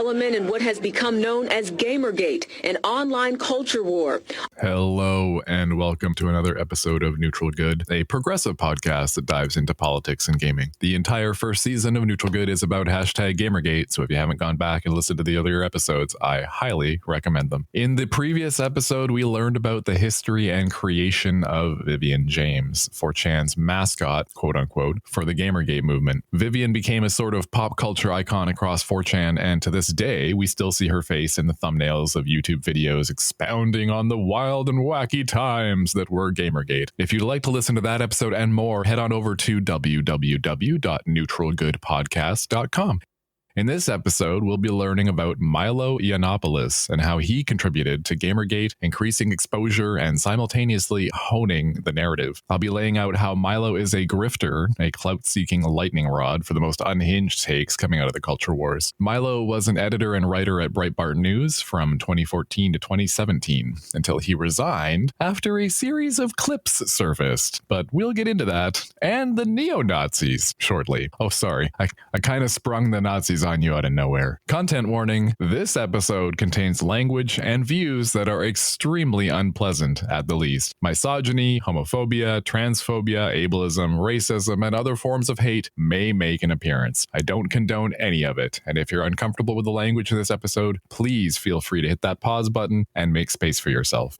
development in what has become known as Gamergate, an online culture war. Hello, and welcome to another episode of NeutralGood, a progressive podcast that dives into politics and gaming. The entire first season of NeutralGood is about hashtag Gamergate, so if you haven't gone back and listened to the other episodes, I highly recommend them. In the previous episode, we learned about the history and creation of Vivian James, 4chan's mascot, quote unquote, for the Gamergate movement. Vivian became a sort of pop culture icon across 4chan, and to this day, we still see her face in the thumbnails of YouTube videos expounding on the wild and wacky times that were Gamergate. If you'd like to listen to that episode and more, head on over to www.neutralgoodpodcast.com. In this episode, we'll be learning about Milo Yiannopoulos and how he contributed to Gamergate, increasing exposure and simultaneously honing the narrative. I'll be laying out how Milo is a grifter, a clout-seeking lightning rod for the most unhinged takes coming out of the culture wars. Milo was an editor and writer at Breitbart News from 2014 to 2017, until he resigned after a series of clips surfaced. But we'll get into that, and the neo-Nazis, shortly. Oh, sorry, I kind of sprung the Nazis on you out of nowhere. Content warning, this episode contains language and views that are extremely unpleasant at the least. Misogyny, homophobia, transphobia, ableism, racism, and other forms of hate may make an appearance. I don't condone any of it, and if you're uncomfortable with the language in this episode, please feel free to hit that pause button and make space for yourself.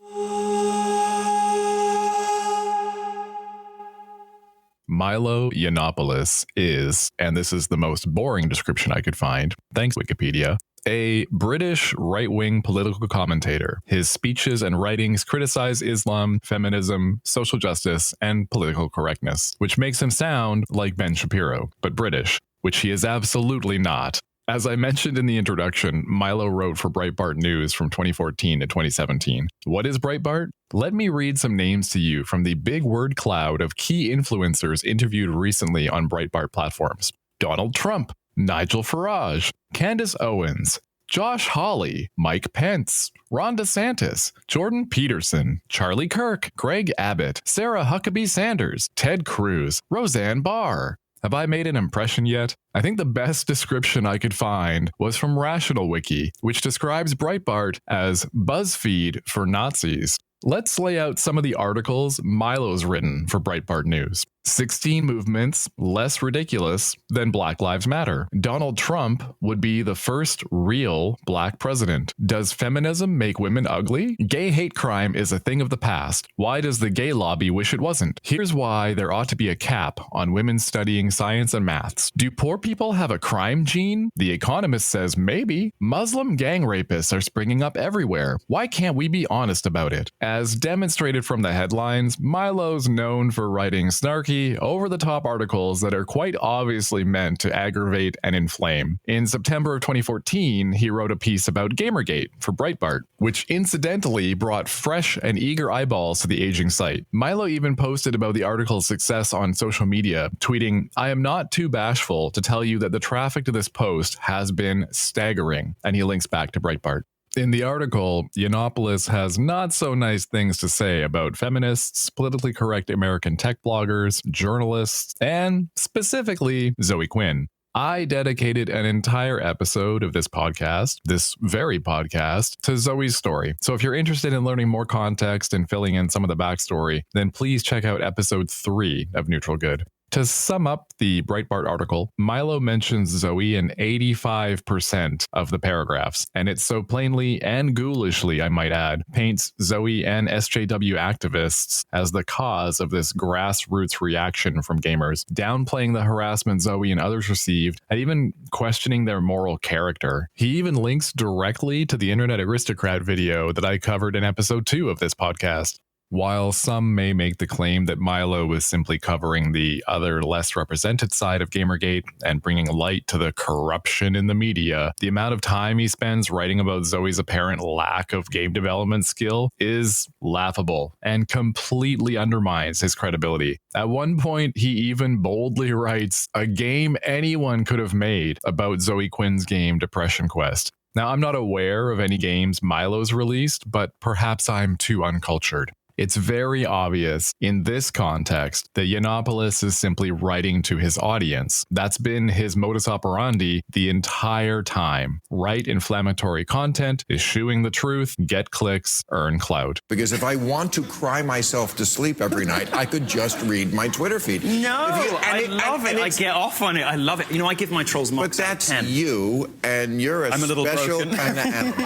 Milo Yiannopoulos is, and this is the most boring description I could find, thanks Wikipedia, a British right-wing political commentator. His speeches and writings criticize Islam, feminism, social justice, and political correctness, which makes him sound like Ben Shapiro, but British, which he is absolutely not. As I mentioned in the introduction, Milo wrote for Breitbart News from 2014 to 2017. What is Breitbart? Let me read some names to you from the big word cloud of key influencers interviewed recently on Breitbart platforms. Donald Trump, Nigel Farage, Candace Owens, Josh Hawley, Mike Pence, Ron DeSantis, Jordan Peterson, Charlie Kirk, Greg Abbott, Sarah Huckabee Sanders, Ted Cruz, Roseanne Barr. Have I made an impression yet? I think the best description I could find was from Rational Wiki, which describes Breitbart as BuzzFeed for Nazis. Let's lay out some of the articles Milo's written for Breitbart News. 16 movements less ridiculous than Black Lives Matter. Donald Trump would be the first real black president. Does feminism make women ugly? Gay hate crime is a thing of the past. Why does the gay lobby wish it wasn't? Here's why there ought to be a cap on women studying science and maths. Do poor people have a crime gene? The Economist says maybe. Muslim gang rapists are springing up everywhere. Why can't we be honest about it? As demonstrated from the headlines, Milo's known for writing snarky, over-the-top articles that are quite obviously meant to aggravate and inflame. In September of 2014, he wrote a piece about Gamergate for Breitbart, which incidentally brought fresh and eager eyeballs to the aging site. Milo even posted about the article's success on social media, tweeting, "I am not too bashful to tell you that the traffic to this post has been staggering," and he links back to Breitbart. In the article, Yiannopoulos has not so nice things to say about feminists, politically correct American tech bloggers, journalists, and specifically Zoe Quinn. I dedicated an entire episode of this podcast, this very podcast, to Zoe's story. So if you're interested in learning more context and filling in some of the backstory, then please check out episode 3 of NeutralGood. To sum up the Breitbart article, Milo mentions Zoe in 85% of the paragraphs, and it so plainly and ghoulishly, I might add, paints Zoe and SJW activists as the cause of this grassroots reaction from gamers, downplaying the harassment Zoe and others received, and even questioning their moral character. He even links directly to the Internet Aristocrat video that I covered in episode 2 of this podcast. While some may make the claim that Milo was simply covering the other less represented side of Gamergate and bringing light to the corruption in the media, the amount of time he spends writing about Zoe's apparent lack of game development skill is laughable and completely undermines his credibility. At one point, he even boldly writes a game anyone could have made about Zoe Quinn's game Depression Quest. Now, I'm not aware of any games Milo's released, but perhaps I'm too uncultured. It's very obvious in this context that Yiannopoulos is simply writing to his audience. That's been his modus operandi the entire time. Write inflammatory content, eschewing the truth, get clicks, earn clout. Because if I want to cry myself to sleep every night, I could just read my Twitter feed. No, I love it. I get off on it. I love it. You know, I give my trolls marks. But that's 10. you, and you're I'm a little special broken. kind of animal.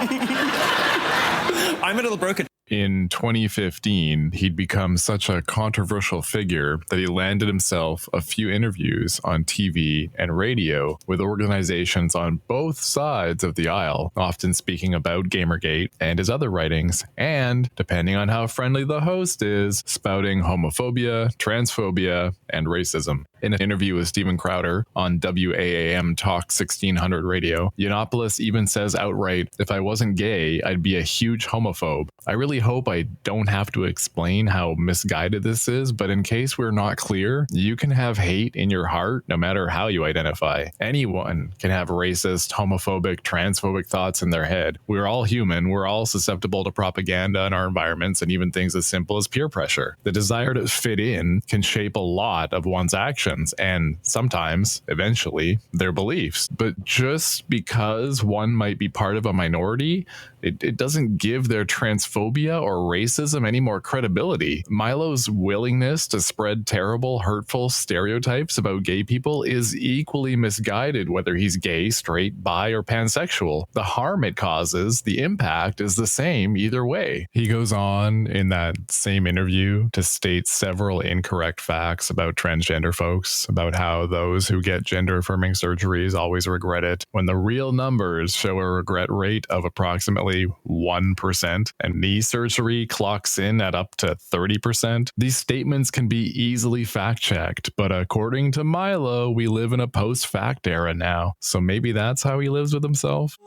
I'm a little broken. In 2015, he'd become such a controversial figure that he landed himself a few interviews on TV and radio with organizations on both sides of the aisle, often speaking about Gamergate and his other writings, and, depending on how friendly the host is, spouting homophobia, transphobia, and racism. In an interview with Steven Crowder on WAAM Talk 1600 radio, Yiannopoulos even says outright, "If I wasn't gay, I'd be a huge homophobe." I really hope I don't have to explain how misguided this is, but in case we're not clear, you can have hate in your heart no matter how you identify. Anyone can have racist, homophobic, transphobic thoughts in their head. We're all human. We're all susceptible to propaganda in our environments and even things as simple as peer pressure. The desire to fit in can shape a lot of one's actions and sometimes, eventually, their beliefs. But just because one might be part of a minority, it doesn't give their transphobia or racism any more credibility. Milo's willingness to spread terrible, hurtful stereotypes about gay people is equally misguided, whether he's gay, straight, bi, or pansexual. The harm it causes, the impact, is the same either way. He goes on in that same interview to state several incorrect facts about transgender folks, about how those who get gender-affirming surgeries always regret it, when the real numbers show a regret rate of approximately 1%, and knee surgery clocks in at up to 30%. These statements can be easily fact-checked, but according to Milo, we live in a post-fact era now, so maybe that's how he lives with himself?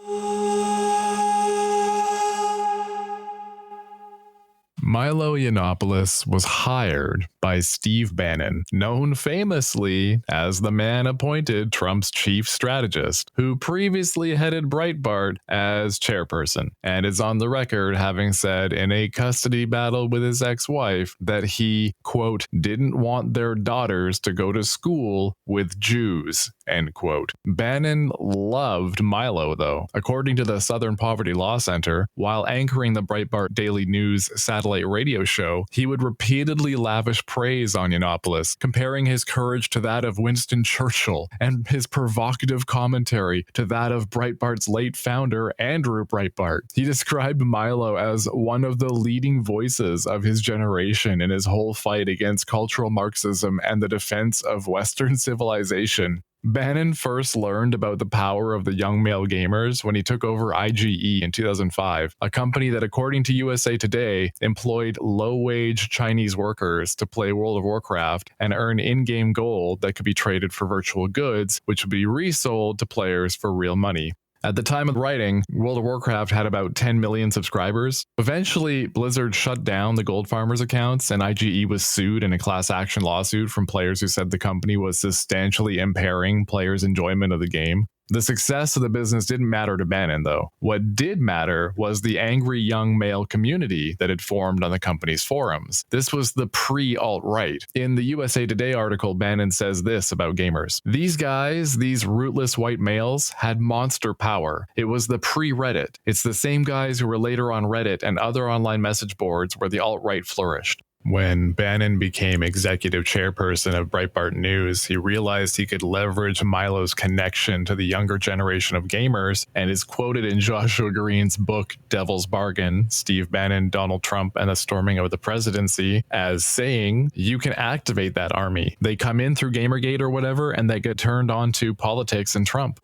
Milo Yiannopoulos was hired by Steve Bannon, known famously as the man appointed Trump's chief strategist, who previously headed Breitbart as chairperson, and is on the record having said in a custody battle with his ex-wife that he, quote, didn't want their daughters to go to school with Jews, end quote. Bannon loved Milo, though. According to the Southern Poverty Law Center, while anchoring the Breitbart Daily News satellite radio show, he would repeatedly lavish praise on Yiannopoulos, comparing his courage to that of Winston Churchill and his provocative commentary to that of Breitbart's late founder, Andrew Breitbart. He described Milo as one of the leading voices of his generation in his whole fight against cultural Marxism and the defense of Western civilization. Bannon first learned about the power of the young male gamers when he took over IGE in 2005, a company that, according to USA Today, employed low-wage Chinese workers to play World of Warcraft and earn in-game gold that could be traded for virtual goods, which would be resold to players for real money. At the time of writing, World of Warcraft had about 10 million subscribers. Eventually, Blizzard shut down the Gold Farmers accounts, and IGE was sued in a class action lawsuit from players who said the company was substantially impairing players' enjoyment of the game. The success of the business didn't matter to Bannon, though. What did matter was the angry young male community that had formed on the company's forums. This was the pre-alt-right. In the USA Today article, Bannon says this about gamers. These guys, these rootless white males, had monster power. It was the pre-Reddit. It's the same guys who were later on Reddit and other online message boards where the alt-right flourished. When Bannon became executive chairperson of Breitbart News, he realized he could leverage Milo's connection to the younger generation of gamers, and is quoted in Joshua Green's book Devil's Bargain, Steve Bannon, Donald Trump, and the Storming of the Presidency, as saying, you can activate that army. They come in through Gamergate or whatever, and they get turned on to politics and Trump.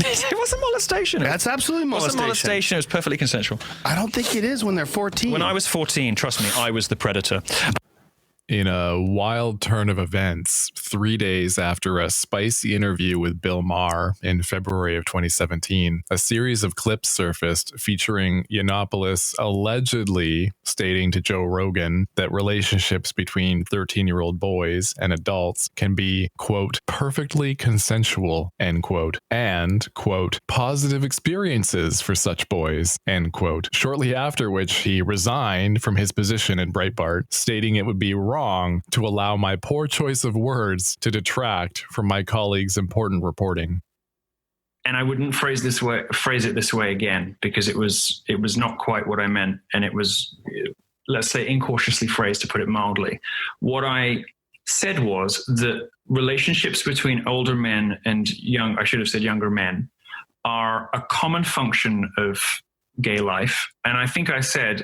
It wasn't molestation. That's absolutely molestation. It wasn't molestation. It was perfectly consensual. I don't think it is when they're 14. When I was 14, trust me, I was the predator. In a wild turn of events, 3 days after a spicy interview with Bill Maher in February of 2017, a series of clips surfaced featuring Yiannopoulos allegedly stating to Joe Rogan that relationships between 13-year-old boys and adults can be, quote, perfectly consensual, end quote, and, quote, positive experiences for such boys, end quote. Shortly after which he resigned from his position in Breitbart, stating it would be wrong to allow my poor choice of words to detract from my colleagues' important reporting. And I wouldn't phrase it this way again, because it was not quite what I meant, and it was, let's say, incautiously phrased, to put it mildly. What I said was that relationships between older men and younger men, are a common function of gay life. And I think I said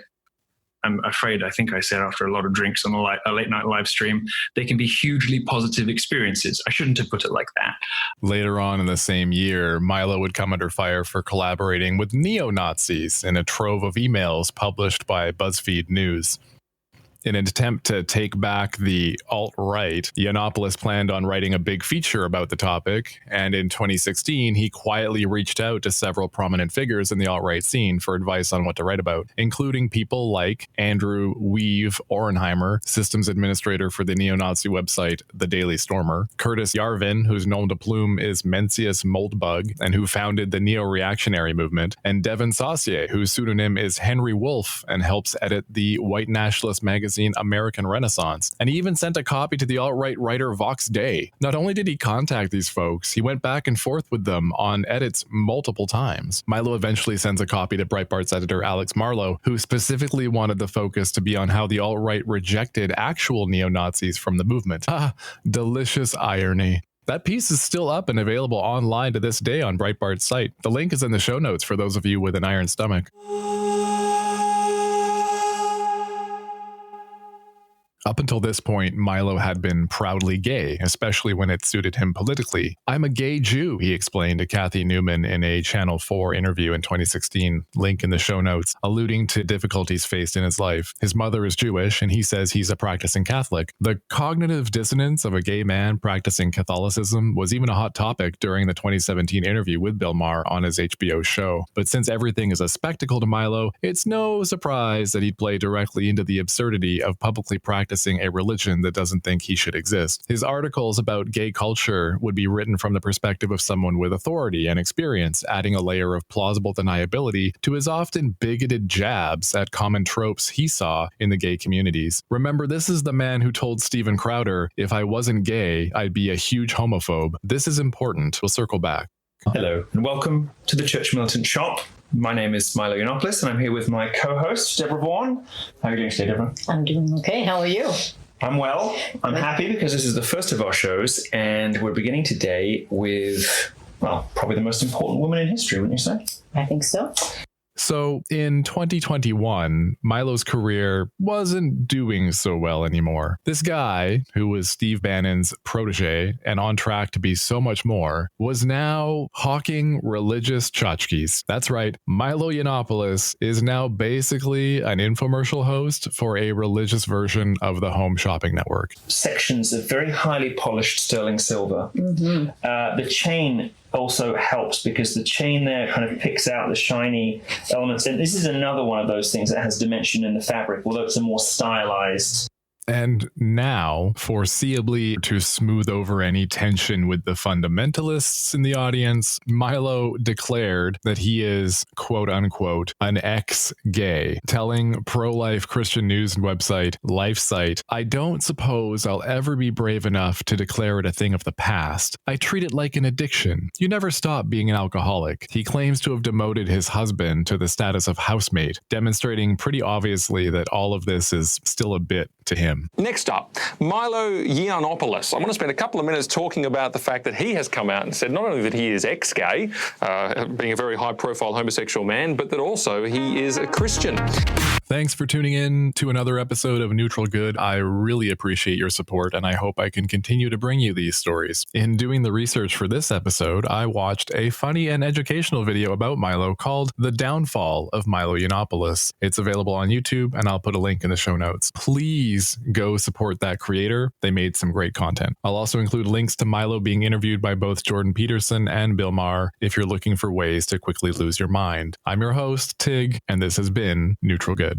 after a lot of drinks on a late night live stream, they can be hugely positive experiences. I shouldn't have put it like that. Later on in the same year, Milo would come under fire for collaborating with neo-Nazis in a trove of emails published by BuzzFeed News. In an attempt to take back the alt-right, Yiannopoulos planned on writing a big feature about the topic, and in 2016, he quietly reached out to several prominent figures in the alt-right scene for advice on what to write about, including people like Andrew Weave Orenheimer, systems administrator for the neo-Nazi website The Daily Stormer, Curtis Yarvin, whose nom de plume is Mencius Moldbug, and who founded the neo-reactionary movement, and Devin Saucier, whose pseudonym is Henry Wolf and helps edit the white nationalist magazine American Renaissance, and he even sent a copy to the alt-right writer Vox Day. Not only did he contact these folks, he went back and forth with them on edits multiple times. Milo eventually sends a copy to Breitbart's editor Alex Marlow, who specifically wanted the focus to be on how the alt-right rejected actual neo-Nazis from the movement. Ah, delicious irony. That piece is still up and available online to this day on Breitbart's site. The link is in the show notes for those of you with an iron stomach. Up until this point, Milo had been proudly gay, especially when it suited him politically. I'm a gay Jew, he explained to Kathy Newman in a Channel 4 interview in 2016, link in the show notes, alluding to difficulties faced in his life. His mother is Jewish, and he says he's a practicing Catholic. The cognitive dissonance of a gay man practicing Catholicism was even a hot topic during the 2017 interview with Bill Maher on his HBO show. But since everything is a spectacle to Milo, it's no surprise that he'd play directly into the absurdity of publicly practicing a religion that doesn't think he should exist. His articles about gay culture would be written from the perspective of someone with authority and experience, adding a layer of plausible deniability to his often bigoted jabs at common tropes he saw in the gay communities. Remember, this is the man who told Steven Crowder, "If I wasn't gay, I'd be a huge homophobe." This is important. We'll circle back. Hello, and welcome to the Church Militant Shop. My name is Milo Yiannopoulos, and I'm here with my co-host, Deborah Vaughan. How are you doing today, Deborah? I'm doing okay. How are you? I'm well. I'm happy because this is the first of our shows, and we're beginning today with, well, probably the most important woman in history, wouldn't you say? I think so. So in 2021, Milo's career wasn't doing so well anymore. This guy, who was Steve Bannon's protege and on track to be so much more, was now hawking religious tchotchkes. That's right, Milo Yiannopoulos is now basically an infomercial host for a religious version of the Home Shopping Network. Sections of very highly polished sterling silver. Mm-hmm. The chain also helps because the chain there kind of picks out the shiny elements. And this is another one of those things that has dimension in the fabric, although it's a more stylized. And now, foreseeably to smooth over any tension with the fundamentalists in the audience, Milo declared that he is, quote unquote, an ex-gay, telling pro-life Christian news website LifeSite, "I don't suppose I'll ever be brave enough to declare it a thing of the past. I treat it like an addiction. You never stop being an alcoholic." He claims to have demoted his husband to the status of housemate, demonstrating pretty obviously that all of this is still a bit to him. Next up, Milo Yiannopoulos. I want to spend a couple of minutes talking about the fact that he has come out and said not only that he is ex-gay, being a very high-profile homosexual man, but that also he is a Christian. Thanks for tuning in to another episode of Neutral Good. I really appreciate your support, and I hope I can continue to bring you these stories. In doing the research for this episode, I watched a funny and educational video about Milo called The Downfall of Milo Yiannopoulos. It's available on YouTube, and I'll put a link in the show notes. Please go support that creator. They made some great content. I'll also include links to Milo being interviewed by both Jordan Peterson and Bill Maher if you're looking for ways to quickly lose your mind. I'm your host, Tig, and this has been Neutral Good.